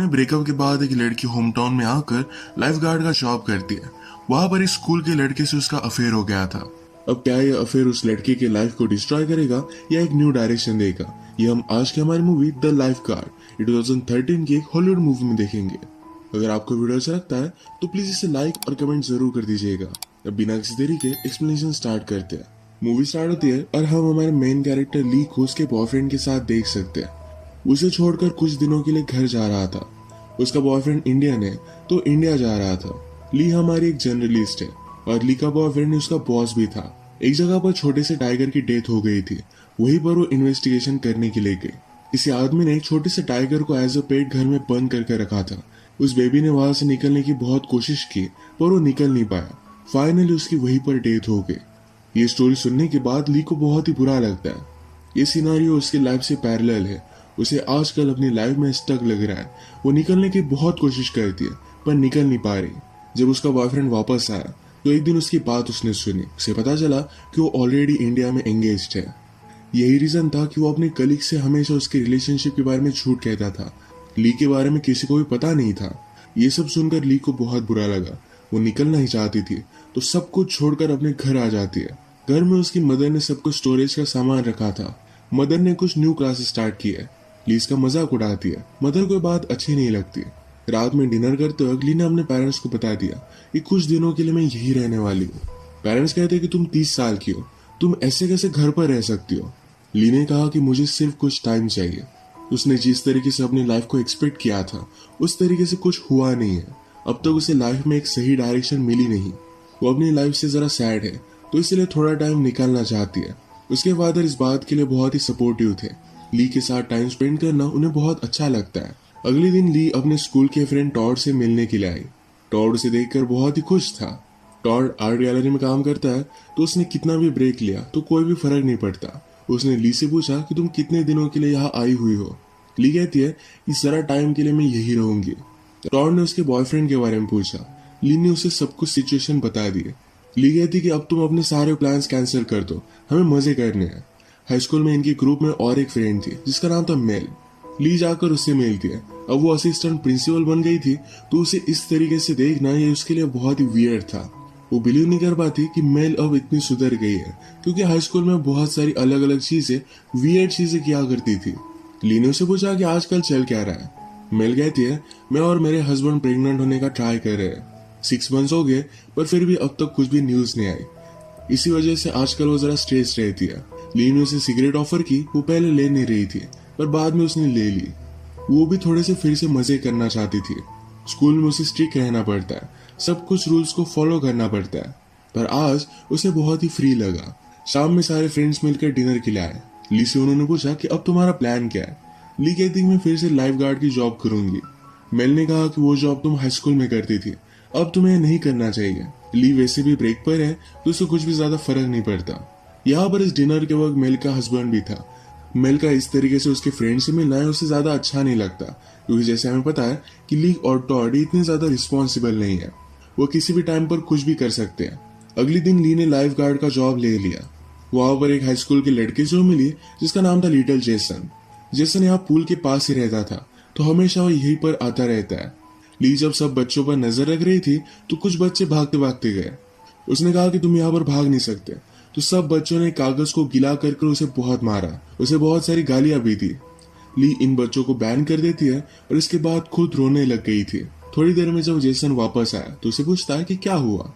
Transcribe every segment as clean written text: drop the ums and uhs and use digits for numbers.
में ब्रेकअप के बाद एक लड़की होम टाउन में आकर लाइफ गार्ड का जॉब करती है। वहां पर एक स्कूल के लड़के से उसका अफेयर हो गया था। अब क्या ये अफेयर उस लड़के के लाइफ को डिस्ट्रॉय करेगा या एक न्यू डायरेक्शन देगा, ये हम आज की हमारी मूवी द लाइफ गार्ड 2013 की एक हॉलीवुड मूवी में देखेंगे। अगर आपको वीडियो अच्छा लगता है तो प्लीज इसे लाइक और कमेंट जरूर कर दीजिएगा। अब बिना किसी देरी के एक्सप्लेनेशन स्टार्ट करते हैं। मूवी स्टार्ट होती है और हम हमारे मेन कैरेक्टर ली को उसके बॉयफ्रेंड के साथ देख सकते हैं। उसे छोड़कर कुछ दिनों के लिए घर जा रहा था। उसका बॉयफ्रेंड इंडियन है तो इंडिया जा रहा था। ली हमारी एक जर्नलिस्ट है और ली का बॉयफ्रेंड उसका बॉस भी था। एक जगह पर छोटे से टाइगर की डेथ हो गई थी, वहीं पर वो इन्वेस्टिगेशन करने के लिए गई। किसी आदमी ने एक छोटे से टाइगर को एज अ पेट घर में बंद करके रखा था। उस बेबी ने वहां से निकलने की बहुत कोशिश की पर वो निकल नहीं पाया। फाइनली उसकी वहीं पर डेथ हो गई। ये स्टोरी सुनने के बाद ली को बहुत ही बुरा लगता है। ये सिनारियो उसकी लाइफ से पैरेलल है। उसे आजकल अपनी लाइफ में स्टक लग रहा है। वो निकलने की बहुत कोशिश करती है पर निकल नहीं पा रही। जब उसका बॉयफ्रेंड वापस आया तो एक दिन उसकी बात उसने सुनी। उसे पता चला कि वो ऑलरेडी इंडिया में एंगेज्ड है। यही रीजन था कि वो अपने कलीग से हमेशा उसके रिलेशनशिप के बारे में झूठ कहता था। ली के बारे में किसी को भी पता नहीं था। ये सब सुनकर ली को बहुत बुरा लगा। वो निकलना ही चाहती थी तो सब कुछ छोड़कर अपने घर आ जाती है। घर में उसकी मदर ने सब कुछ स्टोरेज का सामान रखा था। मदर ने कुछ न्यू क्लासेस स्टार्ट की है। ली इसका मजाक उड़ाती है। मदर को बात अच्छी नहीं लगती। रात में डिनर करते वक्त ली ने अपने पेरेंट्स को बता दिया कि कुछ दिनों के लिए मैं यही रहने वाली हूँ। पेरेंट्स कहते हैं कि तुम 30 साल की हो, तुम ऐसे कैसे घर पर रह सकती हो। ली ने कहा कि मुझे सिर्फ कुछ टाइम चाहिए। उसने जिस तरीके से अपनी लाइफ को एक्सपेक्ट किया था उस तरीके से कुछ हुआ नहीं है। अब तक उसे लाइफ में एक सही डायरेक्शन मिली नहीं। वो अपनी लाइफ से जरा सैड है तो इसलिए थोड़ा टाइम निकालना चाहती है। उसके फादर इस बात के लिए बहुत ही सपोर्टिव थे। ली के साथ टाइम स्पेंड करना उन्हें बहुत अच्छा लगता है। अगले दिन ली अपने स्कूल के फ्रेंड टॉड से मिलने के लिए आई। टॉड उसे देखकर बहुत ही खुश था। टॉड आर्ट गैलरी में काम करता है तो उसने कितना भी ब्रेक लिया तो कोई भी फर्क नहीं पड़ता। उसने ली से पूछा कि तुम कितने दिनों के लिए यहाँ आई हुई हो। ली कहती है कि जरा टाइम के लिए मैं यही रहूंगी। टॉड ने उसके बॉयफ्रेंड के बारे में पूछा। ली ने उसे सब कुछ सिचुएशन बता दी। ली कहती कि अब तुम अपने सारे प्लान्स कैंसिल कर दो, हमें मजे करने हैं। हाई स्कूल में इनके ग्रुप में और एक फ्रेंड थी जिसका नाम था मेल। ली जाकर उससे मिलती है। अब वो असिस्टेंट प्रिंसिपल बन गई थी तो उसे इस तरीके से देखना ये उसके लिए बहुत ही वियर्ड था। वो बिलीव नहीं कर पाती कि मेल अब इतनी सुधर गई है, क्योंकि हाई स्कूल में बहुत सारी अलग अलग चीजें, वियर्ड चीजें किया करती थी। ली ने उसे पूछा कि आजकल चल क्या रहा है। मेल कहती है मैं और मेरे हस्बैंड प्रेग्नेंट होने का ट्राई कर रहे हैं। 6 मंथ्स हो गए पर फिर भी अब तक कुछ भी न्यूज नहीं आई। इसी वजह से आजकल वो जरा स्ट्रेस रहती है। ली ने उसे सिगरेट ऑफर की। वो पहले ले नहीं रही थी पर बाद में उसने ले ली। वो भी थोड़े से फिर से मजे करना चाहती थी। स्कूल में उसे स्ट्रिक्ट रहना पड़ता है, सब कुछ रूल्स को फॉलो करना पड़ता है। पर आज उसे बहुत ही फ्री लगा। शाम में सारे फ्रेंड्स मिलकर डिनर के लिए आए। ली से उन्होंने पूछा कि अब तुम्हारा प्लान क्या है। ली कहती मैं फिर से लाइफ गार्ड की जॉब करूंगी। मेल ने कहा कि वो जॉब तुम हाई स्कूल में करती थी, अब तुम्हें नहीं करना चाहिए। ली वैसे भी ब्रेक पर है तो उसे कुछ भी ज्यादा फर्क नहीं पड़ता। यहाँ पर इस डिनर के वक्त मेल का हस्बैंड भी था। मेल का इस तरीके से उसके फ्रेंड से मिलना है उसे ज्यादा अच्छा नहीं लगता, क्योंकि जैसे हमें पता है कि ली और टॉड इतने ज्यादा रिस्पॉन्सिबल नहीं है। वो किसी भी टाइम पर कुछ भी कर सकते हैं। अगले दिन ली ने लाइफ गार्ड का जॉब ले लिया। वहां पर एक हाई स्कूल के लड़के से मिली जिसका नाम था लिटिल जेसन। जेसन यहाँ पूल के पास ही रहता था तो हमेशा वो यहीं पर आता रहता है। ली जब सब बच्चों पर नजर रख रही थी तो कुछ बच्चे भागते भागते गए। उसने कहा कि तुम यहाँ पर भाग नहीं सकते, तो सब बच्चों ने कागज को गिला कर उसे बहुत मारा। उसे बहुत सारी गालियां भी दी। ली इन बच्चों को बैन कर देती है और इसके बाद खुद रोने लग गई थी। थोड़ी देर में जब जेसन वापस आया तो उसे पूछता है कि क्या हुआ।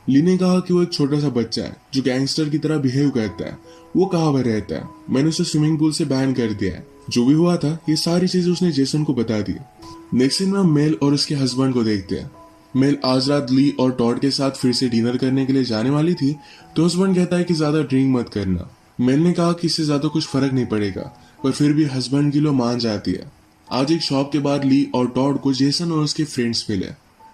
ली ने कहा कि वो एक छोटा सा बच्चा है जो गैंगस्टर की तरह बिहेव करता है। वो कहाँ पर रहता है, मैंने उसे स्विमिंग पूल से बैन कर दिया है। जो भी हुआ था ये सारी चीजें उसने जेसन को बता दी। नेक्स्ट सीन में हम मेल और उसके हस्बैंड को देखते हैं। मेल आज रात ली और टॉड के साथ फिर से डिनर करने के लिए जाने वाली थी तो हस्बैंड कहता है कि ज्यादा ड्रिंक मत करना। मेल ने कहा कि इससे ज्यादा कुछ फर्क नहीं पड़ेगा, पर फिर भी हस्बैंड की लो मान जाती है। आज एक शॉप के बाहर ली और टॉड को जेसन और उसके फ्रेंड्स मिले।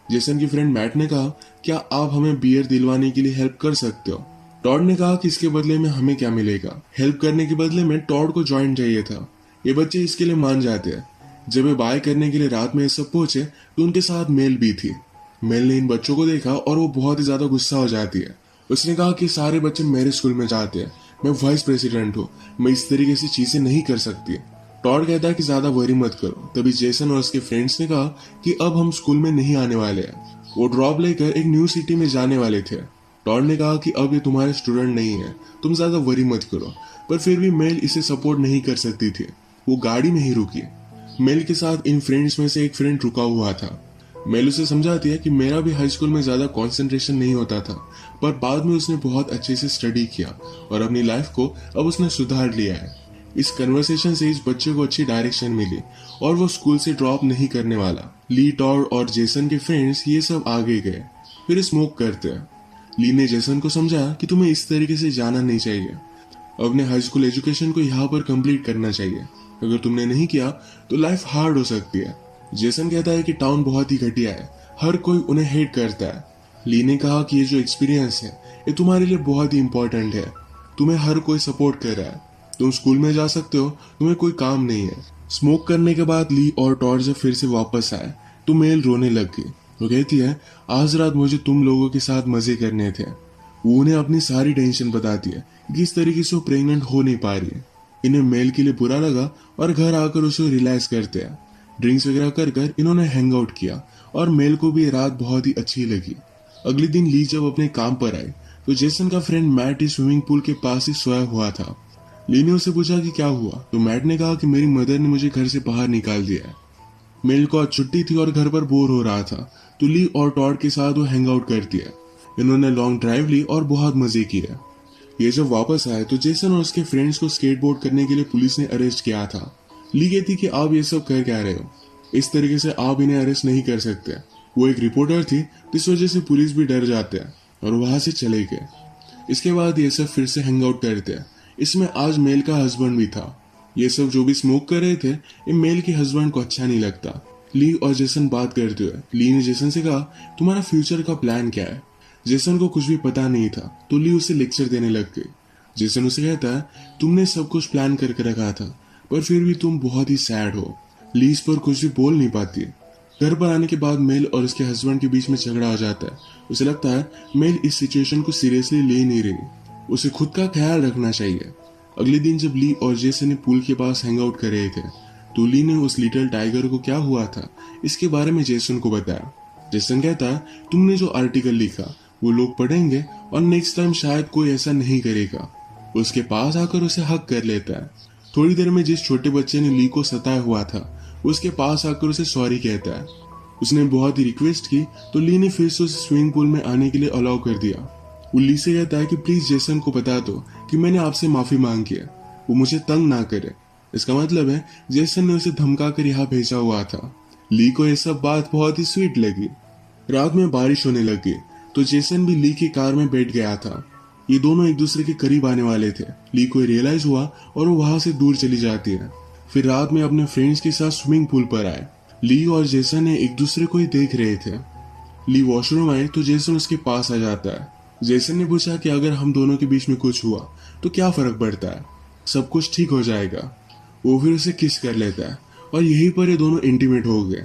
जेसन की फ्रेंड मैट ने कहा क्या आप हमें बियर दिलवाने के लिए हेल्प कर सकते हो। टॉड ने कहा कि इसके बदले में हमें क्या मिलेगा। हेल्प करने के बदले में टॉड को जॉइंट चाहिए था। ये बच्चे इसके लिए मान जाते हैं। जब वे बाय करने के लिए रात में ये सब पहुंचे तो उनके साथ मेल भी थी। मेल ने इन बच्चों को देखा और वो बहुत ही ज्यादा गुस्सा हो जाती है। उसने कहा कि सारे बच्चे मेरे स्कूल में जाते हैं, मैं वाइस प्रेसिडेंट हूँ, मैं इस तरीके से चीजें नहीं कर सकती। टॉड कहता है कि ज्यादा वरी मत करो। तभी जेसन और उसके फ्रेंड्स ने कहा कि अब हम स्कूल में नहीं आने वाले हैं। वो ड्रॉप लेकर एक न्यू सिटी में जाने वाले थे। टॉड ने कहा कि अब ये तुम्हारे स्टूडेंट नहीं है, तुम ज्यादा वरी मत करो। पर फिर भी मेल इसे सपोर्ट नहीं कर सकती थी। वो गाड़ी में ही रुकी। मेल के साथ इन फ्रेंड्स में से एक फ्रेंड रुका हुआ था। मेल उसे समझाती है कि मेरा भी हाई स्कूल में ज्यादा कंसंट्रेशन नहीं होता था, पर बाद में उसने बहुत अच्छे से स्टडी किया और अपनी लाइफ को अब उसने सुधार लिया है। इस कन्वर्सेशन से इस बच्चे को अच्छी डायरेक्शन मिली और वो स्कूल से ड्रॉप नहीं करने वाला। ली, टॉड और जेसन के फ्रेंड्स ये सब आगे गए, फिर स्मोक करते हैं। ली ने जेसन को समझाया कि तुम्हें इस तरीके से जाना नहीं चाहिए, अपने हाई स्कूल एजुकेशन को यहाँ पर कंप्लीट करना चाहिए। अगर तुमने नहीं किया तो लाइफ हार्ड हो सकती है। जेसन कहता है कि टाउन बहुत ही घटिया है, हर कोई उन्हें हेट करता है। ली ने कहा कि ये जो एक्सपीरियंस है ये तुम्हारे लिए बहुत ही इंपॉर्टेंट है, तुम्हें हर कोई सपोर्ट कर रहा है, तुम स्कूल में जा सकते हो, तुम्हें कोई काम नहीं है। स्मोक करने के बाद ली और टॉड जब फिर से वापस आए तो मेल रोने लग गई। वो कहती है, आज रात मुझे तुम लोगों के साथ मजे करने थे। वो उन्हें अपनी सारी टेंशन बताती है कि किस तरीके से वो प्रेग्नेंट हो नहीं पा रही है। इन्हें मेल के लिए बुरा लगा और घर आकर उसे रियलाइज करते हैं। ड्रिंक्स वगैरह कर कर इन्होंने हैंग आउट किया और मेल को भी रात बहुत ही अच्छी लगी। अगले दिन ली जब अपने काम पर आई तो जेसन का फ्रेंड मैट इस स्विमिंग पूल के पास ही सोया हुआ था। ली ने उसे पूछा कि क्या हुआ, तो मैट ने कहा कि मेरी मदर ने मुझे घर से बाहर निकाल दिया है। मेल को आज छुट्टी थी और घर पर बोर हो रहा था, तो ली और टॉड के साथ वो हैंग आउट करती है। इन्होंने लॉन्ग ड्राइव ली और बहुत मजे किए। ये जब वापस आए तो जेसन और उसके फ्रेंड्स को स्केटबोर्ड करने के लिए पुलिस ने अरेस्ट किया था। ली कहती कि आप ये सब कर क्या रहे हो, इस तरीके से आप इन्हें अरेस्ट नहीं कर सकते। वो एक रिपोर्टर थी, इस वजह से पुलिस भी डर जाते हैं और वहां से चले गए। इसके बाद ये सब फिर से हैंग आउट करते हैं। इसमें आज मेल का हस्बैंड भी था। ये सब जो भी स्मोक कर रहे थे ये मेल के हस्बैंड को अच्छा नहीं लगता। ली और जेसन बात करते हुए ली ने जेसन से कहा, तुम्हारा फ्यूचर का प्लान क्या है। जेसन को कुछ भी पता नहीं था तो ली उसे लेक्चर देने लग गई। जेसन उसे कहता है, तुमने सब कुछ प्लान करके रखा था पर फिर भी तुम बहुत ही सैड हो। ली इस पर कुछ भी बोल नहीं पाती। घर पर आने के बाद मेल और उसके हस्बैंड के बीच में झगड़ा हो जाता है। उसे लगता है मेल इस सिचुएशन को सीरियसली ले नहीं रही, उसे खुद का ख्याल रखना चाहिए। अगले दिन जब ली और जेसन पूल के पास हैंग आउट कर रहे थे तो ली ने उस लिटिल टाइगर को क्या हुआ था इसके बारे में जेसन को बताया। जेसन कहता है, तुमने जो आर्टिकल लिखा वो लोग पढ़ेंगे और नेक्स्ट टाइम शायद कोई ऐसा नहीं करेगा। उसके पास आकर उसे हक कर लेता है। थोड़ी देर में जिस छोटे बच्चे ने ली को सताया हुआ था उसके पास आकर उसे सॉरी कहता है। उसने बहुत ही रिक्वेस्ट की तो ली ने फिर से उसे स्विमिंग पूल में आने के लिए अलाउ कर दिया। वो ली से कहता है कि प्लीज जेसन को बता दो कि मैंने आपसे माफी मांगी है, वो मुझे तंग ना करे। इसका मतलब है जेसन ने उसे धमका कर यहाँ भेजा हुआ था। ली को यह सब बात बहुत ही स्वीट लगी। रात में बारिश होने लगी तो जेसन भी ली की कार में बैठ गया था। ये दोनों एक दूसरे के करीब आने वाले थे। ली को रियलाइज हुआ और वो वहां से दूर चली जाती है। फिर रात में अपने फ्रेंड्स के साथ स्विमिंग पूल पर आए। ली और जेसन ने एक दूसरे को ही देख रहे थे। ली वॉशरूम आए तो जेसन उसके पास आ जाता है। जेसन ने पूछा कि अगर हम दोनों के बीच में कुछ हुआ तो क्या फर्क पड़ता है, सब कुछ ठीक हो जाएगा। वो फिर उसे किस कर लेता है और यहीं पर ये दोनों इंटीमेट हो गए।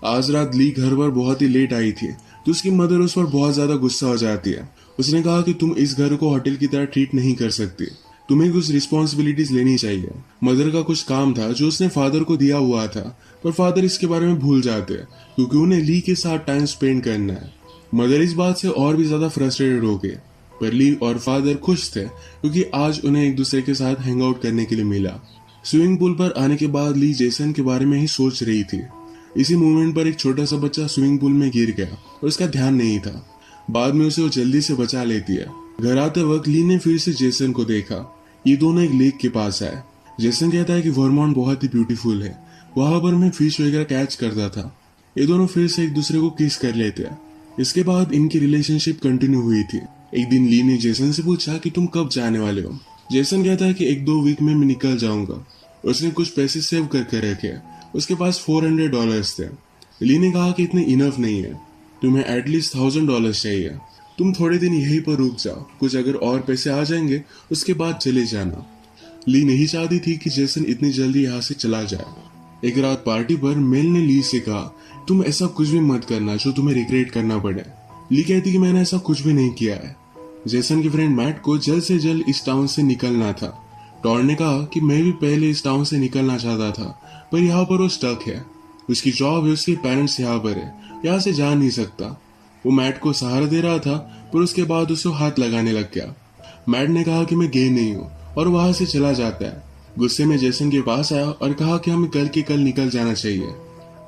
आज रात ली घर पर बहुत ही लेट आई थी तो उसकी मदर उस पर बहुत ज्यादा गुस्सा हो जाती है। उसने कहा कि तुम इस घर को होटल की तरह ट्रीट नहीं कर सकती, तुम्हें कुछ रिस्पॉन्सिबिलिटीज लेनी चाहिए। मदर का कुछ काम था जो उसने फादर को दिया हुआ था, पर फादर इसके बारे में भूल जाते हैं क्योंकि उन्हें ली के साथ टाइम स्पेंड करना है। मदर इस बात से और भी ज्यादा फ्रस्ट्रेटेड हो गए, पर ली और फादर खुश थे क्योंकि आज उन्हें एक दूसरे के साथ हैंग आउट करने के लिए मिला। स्विमिंग पूल पर आने के बाद ली जेसन के बारे में ही सोच रही थी। इसी मोमेंट पर एक छोटा सा बच्चा स्विमिंग पूल में गिर गया और उसका ध्यान नहीं था। बाद में उसे वो जल्दी से बचा लेती है। घर आते वक्त ली ने फिर से जेसन को देखा। ये दोनों एक लेक के पास आए। जेसन कहता है कि वर्मोंट बहुत ही ब्यूटीफुल है, वहां पर मैं फिश वगैरह कैच करता था। ये दोनों फिर से एक दूसरे को किस कर लेते हैं। इसके बाद इनकी रिलेशनशिप कंटिन्यू हुई थी। एक दिन ली ने जेसन से पूछा कि तुम कब जाने वाले हो। जेसन कहता है कि 1-2 वीक में मैं निकल जाऊंगा। उसने कुछ पैसे सेव करके रखे, उसके पास $400 थे। ली ने कहा कि इतने इनफ नहीं है, तुम्हें एटलीस्ट $1000 चाहिए। तुम थोड़े दिन यहीं पर रुक जाओ, कुछ अगर और पैसे आ जाएंगे उसके बाद चले जाना। ली नहीं चाहती थी कि जेसन इतनी जल्दी यहाँ से चला जाए। एक रात पार्टी पर मेल ने ली से कहा, तुम ऐसा कुछ भी मत करना जो तुम्हें रिग्रेट करना पड़े। ली कहती कि मैंने ऐसा कुछ भी नहीं किया है। जेसन के फ्रेंड मैट को जल्द से जल्द इस टाउन से निकलना था। टॉड ने कहा कि मैं भी पहले इस टाउन से निकलना चाहता था, पर यहाँ पर वो स्टक है। उसकी जॉब है, उसके पेरेंट्स यहाँ पर है, यहाँ से जा नहीं सकता। वो मैट को सहारा दे रहा था, पर उसके बाद उसे हाथ लगाने लग गया। मैट ने कहा कि मैं गे नहीं हूँ और वहां से चला जाता है। गुस्से में जेसन के पास आया और कहा कि हमें कल के कल निकल जाना चाहिए।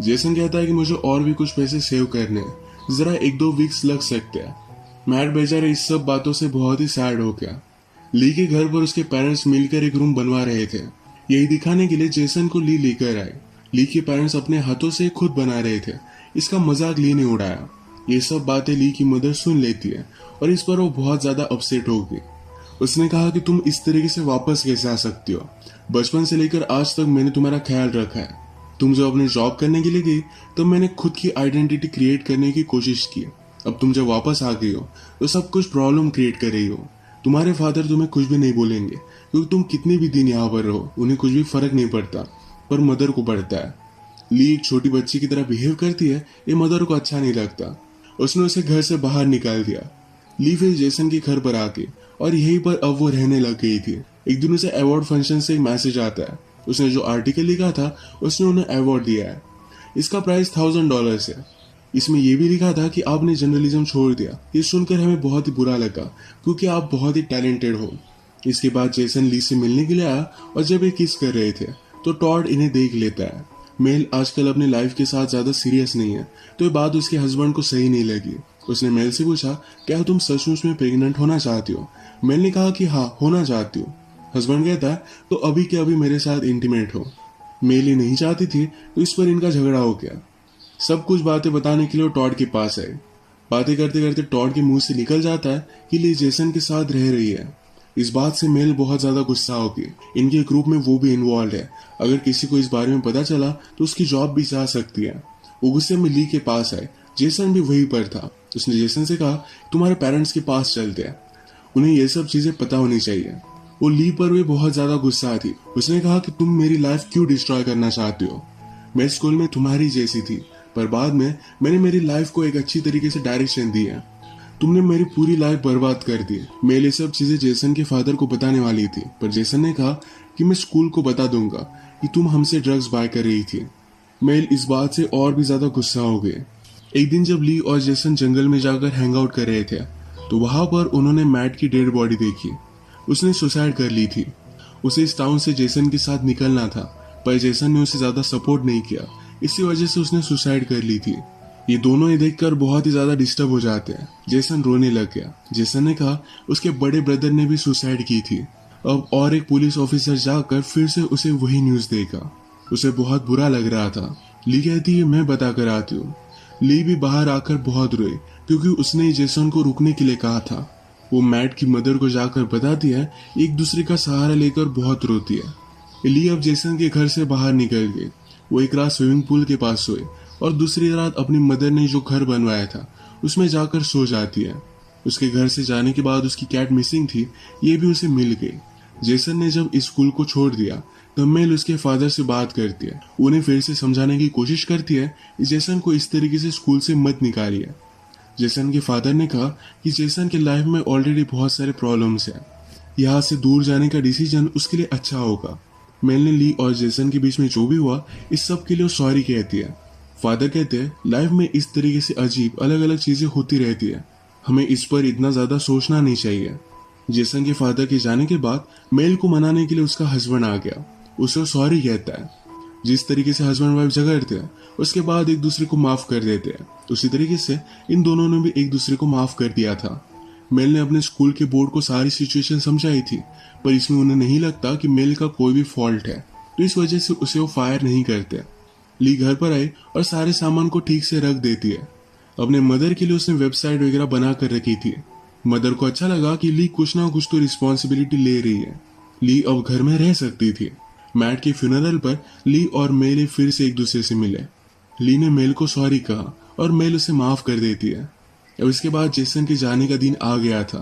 जेसन कहता है कि मुझे और भी कुछ पैसे सेव करने हैं, जरा 1-2 वीक्स लग सकते हैं। मैट बेचारा इस सब बातों से बहुत ही सैड हो गया। ली के घर पर उसके पेरेंट्स मिलकर एक रूम बनवा रहे थे। यही दिखाने के लिए जेसन को ली लेकर आए। ली के पेरेंट्स अपने हाथों से खुद बना रहे थे। इसका मजाक ली ने उड़ाया। ये सब बातें ली की मदर सुन लेती है और इस पर वो बहुत ज्यादा अपसेट हो गई। उसने कहा कि तुम इस तरीके से वापस कैसे आ सकती हो? बचपन से लेकर आज तक मैंने तुम्हारा ख्याल रखा है। तुम जब अपने जॉब करने के लिए गई तो मैंने खुद की आइडेंटिटी क्रिएट करने की कोशिश की। अब तुम जब वापस आ गई हो तो सब कुछ प्रॉब्लम क्रिएट कर रही हो। तुम्हारे फादर तुम्हें कुछ भी नहीं बोलेंगे, क्योंकि तुम कितने भी दिन यहाँ पर रहो उन्हें कुछ भी फर्क नहीं पड़ता, पर मदर को पड़ता है। ली एक छोटी बच्ची की तरह बिहेव करती है, ये मदर को अच्छा नहीं लगता। उसने उसे घर से बाहर निकाल दिया। ली फिर जेसन के घर पर आके और यहीं पर अब वो रहने लग गई थी। एक दिन उसे अवार्ड फंक्शन से एक मैसेज आता है। उसने जो आर्टिकल लिखा था उसने उन्हें अवार्ड दिया है। इसका प्राइस $1000 है। इसमें यह भी लिखा था कि आपने जर्नलिज्म छोड़ दिया। ये सुनकर हमें बहुत ही बुरा लगा, क्योंकि आप बहुत ही टैलेंटेड हो। इसके बाद जेसन ली से मिलने के लिए आया और जब ये किस कर रहे थे तो टॉड इन्हें देख लेता है। मेल आजकल अपनी लाइफ के साथ ज्यादा सीरियस नहीं है, तो ये बात उसके हस्बैंड को सही नहीं लगी। उसने मेल से पूछा, क्या तुम सचमुच में प्रेग्नेंट होना चाहती हो? मेल ने कहा कि हाँ, होना चाहती हूँ। हस्बैंड कहता है, तो अभी के अभी मेरे साथ इंटीमेट हो। मेल ये नहीं चाहती थी, तो इस पर इनका झगड़ा हो गया। सब कुछ बातें बताने के लिए टॉड के पास आए। बातें करते करते टॉड के मुंह से निकल जाता है कि ली जेसन के साथ रह रही है। इस बात से मेल बहुत ज्यादा गुस्सा होगी। इनके ग्रुप में वो भी इन्वॉल्व है। अगर किसी को इस बारे में पता चला तो उसकी जॉब भी जा सकती है। वो गुस्से में ली के पास आए। जेसन भी वहीं पर था। उसने जेसन से कहा, तुम्हारे पेरेंट्स के पास चलते हैं, उन्हें ये सब चीजें पता होनी चाहिए। वो ली पर भी बहुत ज्यादा गुस्सा थी। उसने कहा कि तुम मेरी लाइफ क्यों डिस्ट्रॉय करना चाहती हो? मैं स्कूल में तुम्हारी जैसी थी, पर बाद में मैंने मेरी लाइफ को एक अच्छी तरीके से डायरेक्शन दी है। तुमने मेरी पूरी लाइफ बर्बाद कर दी। मैं ये सब चीजें जेसन के फादर को बताने वाली थी, पर जेसन ने कहा कि मैं स्कूल को बता दूंगा कि तुम हमसे ड्रग्स बाय कर रही थी। मेल इस बात से और भी ज्यादा गुस्सा हो गए। एक दिन जब ली और जेसन जंगल में जाकर हैंग आउट कर रहे थे तो वहां पर उन्होंने मैट की डेड बॉडी देखी। उसने सुसाइड कर ली थी। उसे इस टाउन से जेसन के साथ निकलना था, पर जेसन ने उसे ज्यादा सपोर्ट नहीं किया। इसी वजह से उसने सुसाइड कर ली थी। ये दोनों ये देखकर बहुत ही ज्यादा डिस्टर्ब हो जाते हैं। जेसन रोने लग गया। जेसन ने कहा उसके बड़े ब्रदर ने भी सुसाइड की थी। अब और एक पुलिस ऑफिसर जाकर फिर से उसे वही न्यूज देगा। उसे बहुत बुरा लग रहा था। ली कहती है, मैं बता कर आती हूँ। ली भी बाहर आकर बहुत रोई, क्योंकि उसने जेसन को रुकने के लिए कहा था। वो मैट की मदर को जाकर बताती है। एक दूसरे का सहारा लेकर बहुत रोती है। ली अब जेसन के घर से बाहर निकल गई। वो एक रात स्विमिंग पूल के पास सोए और दूसरी रात अपनी मदर ने जो घर बनवाया था उसमें जाकर सो जाती है। उसके घर से जाने के बाद उसकी कैट मिसिंग थी, ये भी उसे मिल गई। जेसन ने जब स्कूल को छोड़ दिया तब मेल उसके फादर से बात करती है। उन्हें फिर से समझाने की कोशिश करती है कि जेसन को इस तरीके से स्कूल से मत निकालिए। जेसन के फादर ने कहा कि जेसन के लाइफ में ऑलरेडी बहुत सारे प्रॉब्लम्स हैं, यहाँ से दूर जाने का डिसीजन उसके लिए अच्छा होगा। मेल ने ली और जेसन के बीच में जो भी हुआ इस सब के लिए सॉरी कहती है। फादर कहते हैं, लाइफ में इस तरीके से अजीब अलग अलग चीजें होती रहती है, हमें इस पर इतना ज्यादा सोचना नहीं चाहिए। जेसन के फादर के जाने के बाद मेल को मनाने के लिए उसका हस्बैंड आ गया। उसे सॉरी कहता है। जिस तरीके से हस्बैंड वाइफ झगड़ते हैं उसके बाद एक दूसरे को माफ कर देते हैं, उसी तरीके से इन दोनों ने भी एक दूसरे को माफ कर दिया था। मेल ने अपने स्कूल के बोर्ड को सारी सिचुएशन समझाई थी, पर इसमें उन्हें नहीं लगता कि मेल का कोई भी फॉल्ट है, तो इस वजह से उसे वो फायर नहीं करते। ली घर पर आई और सारे सामान को ठीक से रख देती है। अपने मदर के लिए उसने वेबसाइट वगैरह बना कर रखी थी। मदर को अच्छा लगा कि ली कुछ ना कुछ तो रिस्पॉन्सिबिलिटी ले रही है। ली अब घर में रह सकती थी। मैट के फ्यूनरल पर ली और मेल फिर से एक दूसरे से मिले। ली ने मेल को सॉरी कहा और मेल उसे माफ कर देती है। अब इसके बाद जेसन के जाने का दिन आ गया था।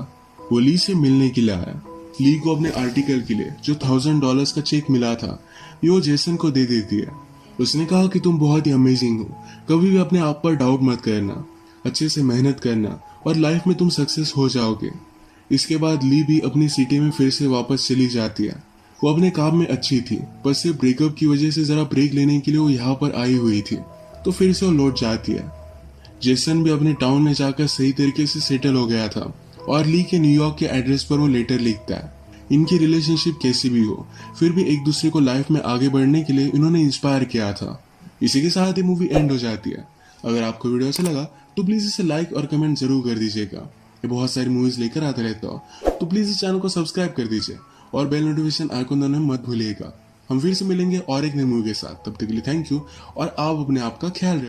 वो ली से मिलने के लिए आया। ली को अपने आर्टिकल के लिए जो $1000 का चेक मिला था ये वो जेसन को दे देती है। उसने कहा कि तुम बहुत ही अमेजिंग हो, कभी भी अपने आप पर डाउट मत करना, अच्छे से मेहनत करना और लाइफ में तुम सक्सेस हो जाओगे। इसके बाद ली भी अपनी सिटी में फिर से वापस चली जाती है। वो अपने काम में अच्छी थी, पर सिर्फ ब्रेकअप की वजह से जरा ब्रेक लेने के लिए वो यहाँ पर आई हुई थी, तो फिर से वो लौट जाती है। जेसन भी अपने टाउन में जाकर सही तरीके से सेटल हो गया था और ली के न्यूयॉर्क के एड्रेस पर वो लेटर लिखता है। इनकी रिलेशनशिप कैसी भी हो, फिर भी एक दूसरे को लाइफ में आगे बढ़ने के लिए इन्होंने इंस्पायर किया था। इसी के साथ ये मूवी एंड हो जाती है। अगर आपको वीडियो अच्छा लगा तो प्लीज इसे लाइक और कमेंट जरूर कर दीजिएगा। ये बहुत सारी मूवीज लेकर आता रहता हो, तो प्लीज इस चैनल को सब्सक्राइब कर दीजिए और बेल नोटिफिकेशन आइकन दबाना मत भूलिएगा। हम फिर से मिलेंगे और एक नई मूवी के साथ। तब तक के लिए थैंक यू और आप अपने आप का ख्याल रखें।